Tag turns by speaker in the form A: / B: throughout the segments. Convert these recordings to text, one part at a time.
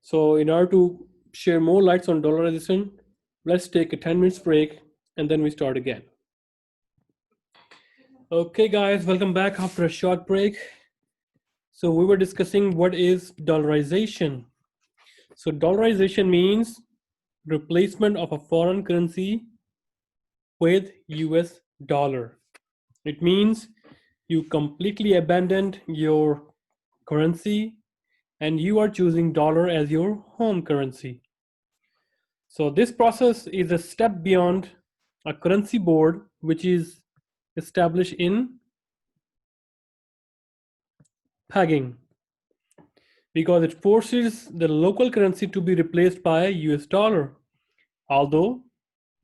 A: So in order to share more lights on dollarization, let's take a 10 minutes break and then we start again. Okay guys, welcome back after a short break. So we were discussing what is dollarization. So dollarization means replacement of a foreign currency with US dollar. It means you completely abandoned your currency and you are choosing dollar as your home currency. So this process is a step beyond a currency board, which is established in pegging, because it forces the local currency to be replaced by a US dollar. Although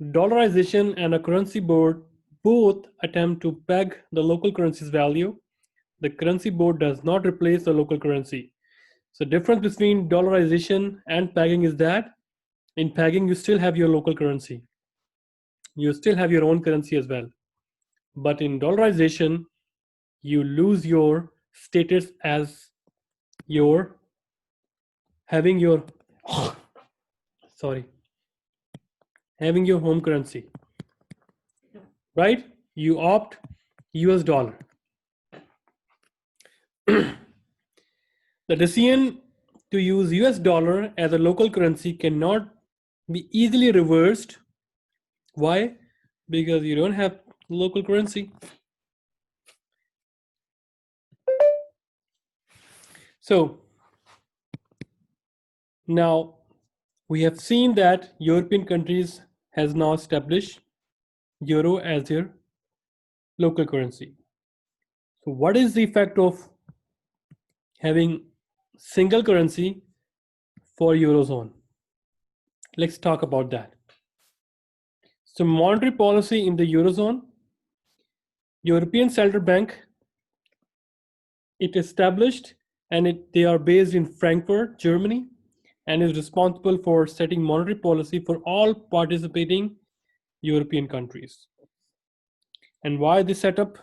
A: dollarization and a currency board both attempt to peg the local currency's value, the currency board does not replace the local currency. So the difference between dollarization and pegging is that in pegging you still have your local currency. You still have your own currency as well. But in dollarization, you lose your status as your having your having your home currency, right? You opt US dollar. The decision to use US dollar as a local currency cannot be easily reversed. Why? Because you don't have local currency. So now we have seen that European countries has now established euro as their local currency. So what is the effect of having single currency for eurozone? Let's talk about that. So monetary policy in the eurozone, European Central Bank, it established and they are based in Frankfurt, Germany, and is responsible for setting monetary policy for all participating European countries. And why they set up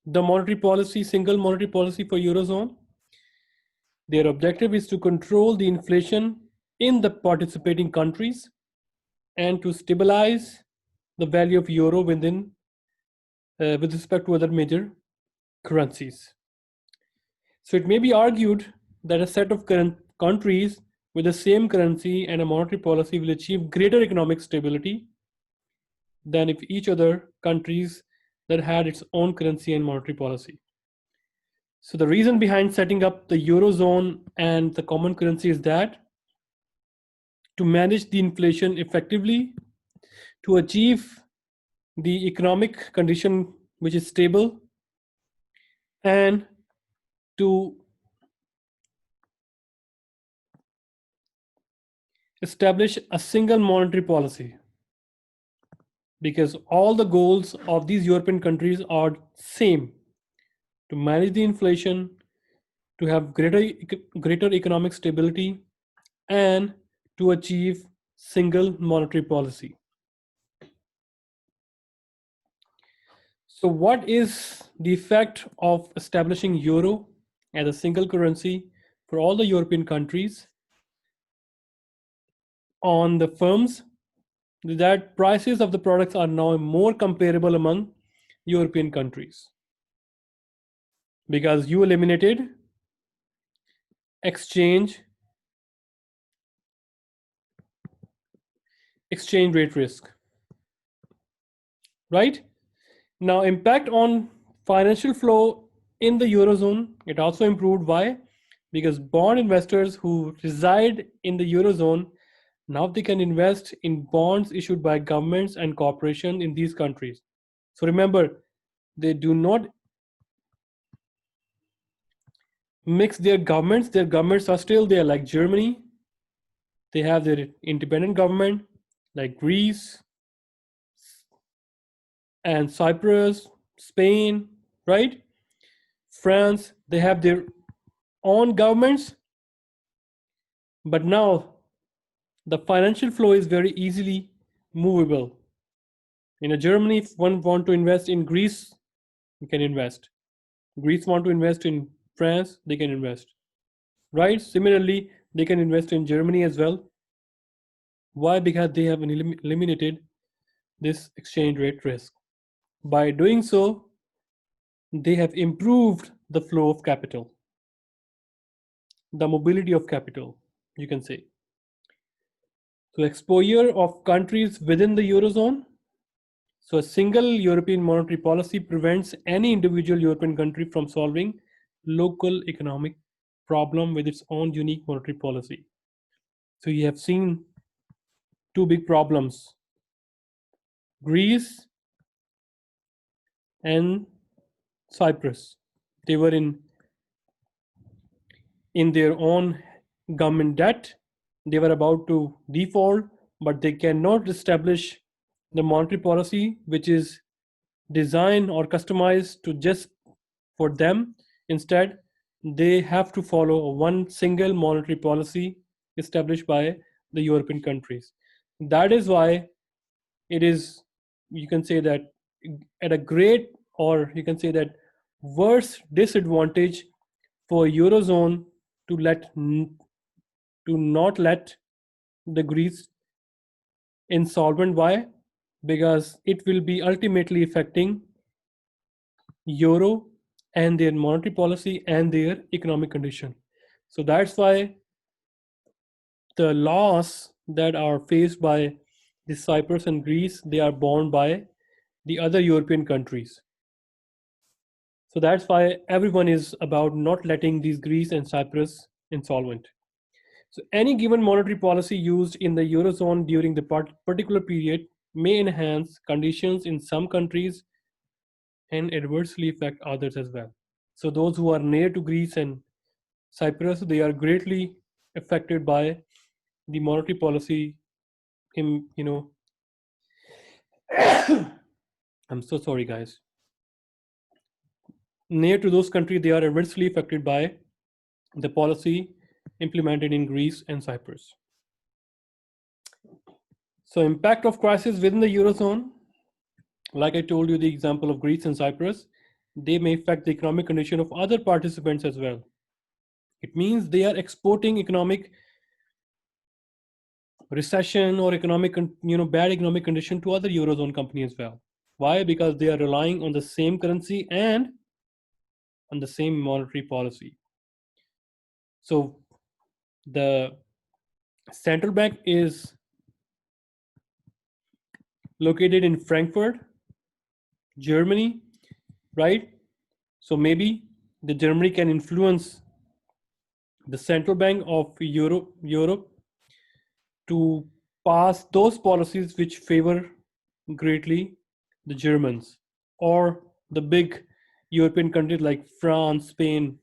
A: the monetary policy, single monetary policy for eurozone? Their objective is to control the inflation in the participating countries and to stabilize the value of euro within with respect to other major currencies. So it may be argued that a set of countries with the same currency and a monetary policy will achieve greater economic stability than if each other countries that had its own currency and monetary policy. So the reason behind setting up the eurozone and the common currency is that to manage the inflation effectively, to achieve the economic condition which is stable, and to establish a single monetary policy, because all the goals of these European countries are same: to manage the inflation, to have greater economic stability, and to achieve single monetary policy. So what is the effect of establishing euro as a single currency for all the European countries on the firms? That prices of the products are now more comparable among European countries because you eliminated exchange rate risk, right? Now, impact on financial flow in the eurozone, it also improved. Why? Because bond investors who reside in the eurozone, now they can invest in bonds issued by governments and corporations in these countries. So remember, they do not mix their governments. Their governments are still there, like Germany. They have their independent government, like Greece and Cyprus, Spain, right? France, they have their own governments. But now the financial flow is very easily movable. In a Germany, if one want to invest in Greece, you can invest. Greece want to invest in France, they can invest. right? Similarly, they can invest in Germany as well. Why? Because they have eliminated this exchange rate risk. By doing so, they have improved the flow of capital, the mobility of capital, you can say. So, exposure of countries within the eurozone. So, a single European monetary policy prevents any individual European country from solving local economic problem with its own unique monetary policy. So, you have seen two big problems: Greece and Cyprus. They were in their own government debt. They were about to default, but they cannot establish the monetary policy which is designed or customized to just for them. Instead, they have to follow one single monetary policy established by the European countries. That is why it is, you can say that, at a great, or you can say that, worse disadvantage for eurozone to not let the Greece insolvent. Why? Because it will be ultimately affecting euro and their monetary policy and their economic condition. So that's why the loss that are faced by the Cyprus and Greece, they are borne by the other European countries. So that's why everyone is about not letting these Greece and Cyprus insolvent. So any given monetary policy used in the eurozone during the particular period may enhance conditions in some countries and adversely affect others as well. So those who are near to Greece and Cyprus, they are greatly affected by the monetary policy. You know, I'm so sorry, guys. Near to those countries, they are adversely affected by the policy implemented in Greece and Cyprus. So impact of crisis within the eurozone, like I told you, the example of Greece and Cyprus, they may affect the economic condition of other participants as well. It means they are exporting economic recession or bad economic condition to other eurozone companies as well. Why? Because they are relying on the same currency and on the same monetary policy. So the central bank is located in Frankfurt, Germany, right? So maybe the Germany can influence the central bank of Europe to pass those policies which favor greatly the Germans, or the big European countries like France, Spain,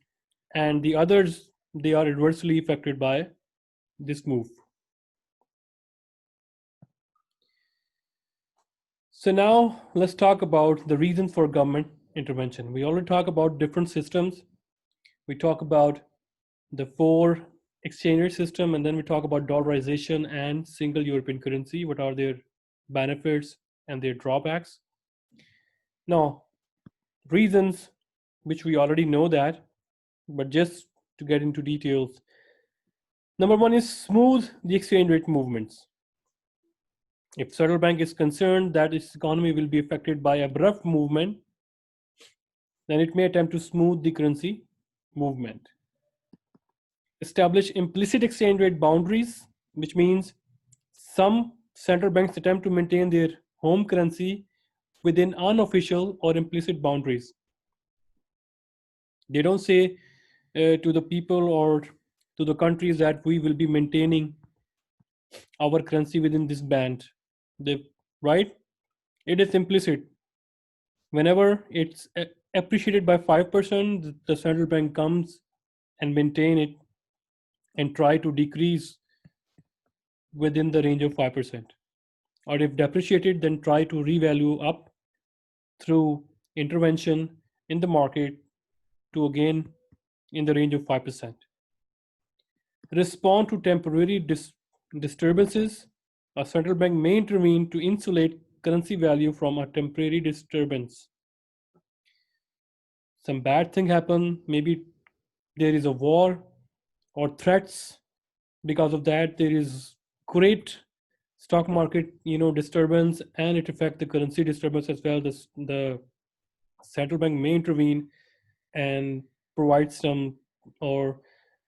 A: and the others, they are adversely affected by this move. So now let's talk about the reasons for government intervention. We already talk about different systems. We talk about the four exchange rate system, and then we talk about dollarization and single European currency. What are their benefits and their drawbacks? Now, reasons which we already know that, but just to get into details. Number one is smooth the exchange rate movements. If central bank is concerned that its economy will be affected by abrupt movement, then it may attempt to smooth the currency movement. Establish implicit exchange rate boundaries, which means some central banks attempt to maintain their home currency within unofficial or implicit boundaries. They don't say to the people or to the countries that we will be maintaining our currency within this band. Right? It is implicit. Whenever it's appreciated by 5%, the central bank comes and maintain it and try to decrease within the range of 5%. Or if depreciated, then try to revalue up through intervention in the market to again in the range of 5%. Respond to temporary disturbances. A central bank may intervene to insulate currency value from a temporary disturbance. Some bad thing happen, maybe there is a war or threats. Because of that, there is great stock market, disturbance, and it affects the currency disturbance as well. The central bank may intervene and provide some or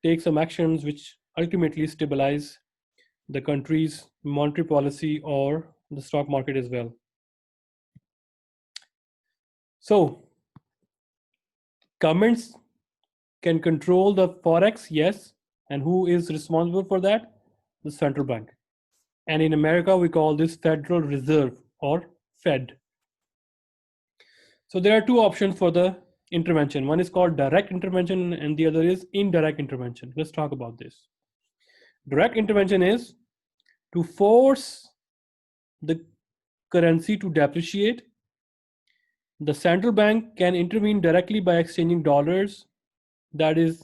A: take some actions which ultimately stabilize the country's monetary policy or the stock market as well. So governments can control the forex, yes, and who is responsible for that? The central bank. And in America, we call this Federal Reserve or Fed. So there are two options for the intervention. One is called direct intervention and the other is indirect intervention. Let's talk about this. Direct intervention is to force the currency to depreciate. The central bank can intervene directly by exchanging dollars that is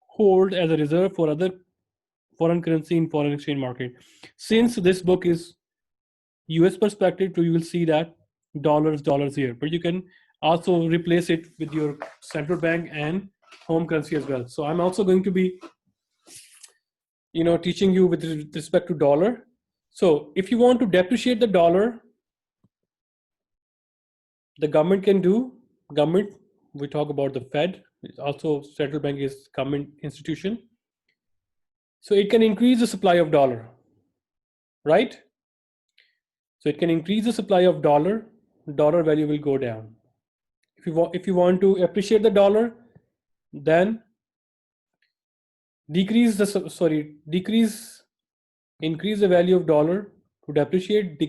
A: hold as a reserve for other foreign currency in foreign exchange market. Since this book is US perspective, you will see that dollars here, but you can also replace it with your central bank and home currency as well. So I'm also going to be teaching you with respect to dollar. So if you want to depreciate the dollar, the government can do government. We talk about the Fed. Also, central bank is government institution. So it can increase the supply of dollar, right? So it can increase the supply of dollar. Dollar value will go down. If you want to appreciate the dollar, then increase the value of dollar to depreciate,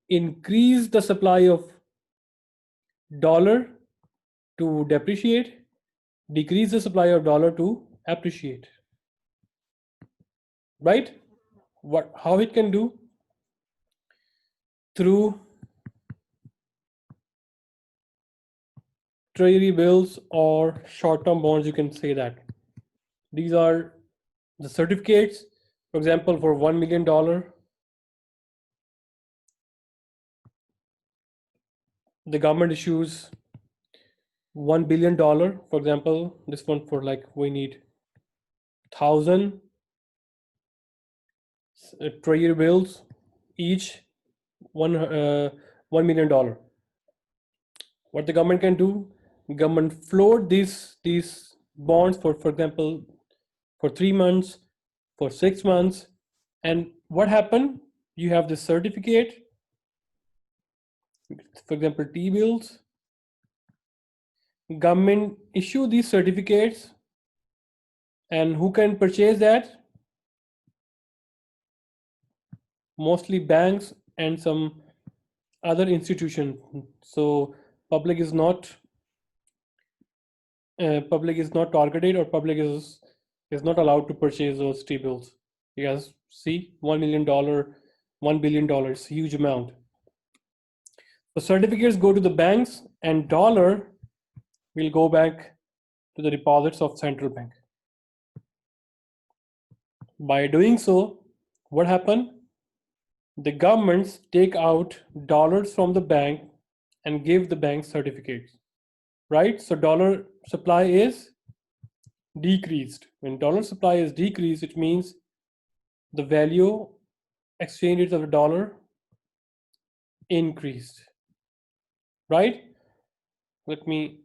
A: increase the supply of dollar to depreciate, decrease the supply of dollar to appreciate. Right? How it can do? Through treasury bills or short-term bonds, you can say that. These are the certificates. For example, for $1 million, the government issues $1 billion. For example, this one for we need 1,000 treasury bills, each $1 million. What the government can do? Government float these bonds for example, for 3 months, for 6 months, and what happened? You have this certificate, for example, T-bills. Government issue these certificates, and who can purchase that? Mostly banks and some other institutions. So public is not targeted, or public is not allowed to purchase those T-bills. Because see, $1 million, $1 billion, huge amount. The certificates go to the banks, and dollar will go back to the deposits of central bank. By doing so, what happened? The governments take out dollars from the bank and give the bank certificates, right? So dollar supply is decreased. When dollar supply is decreased, it means the value exchange rate of the dollar increased, right? Let me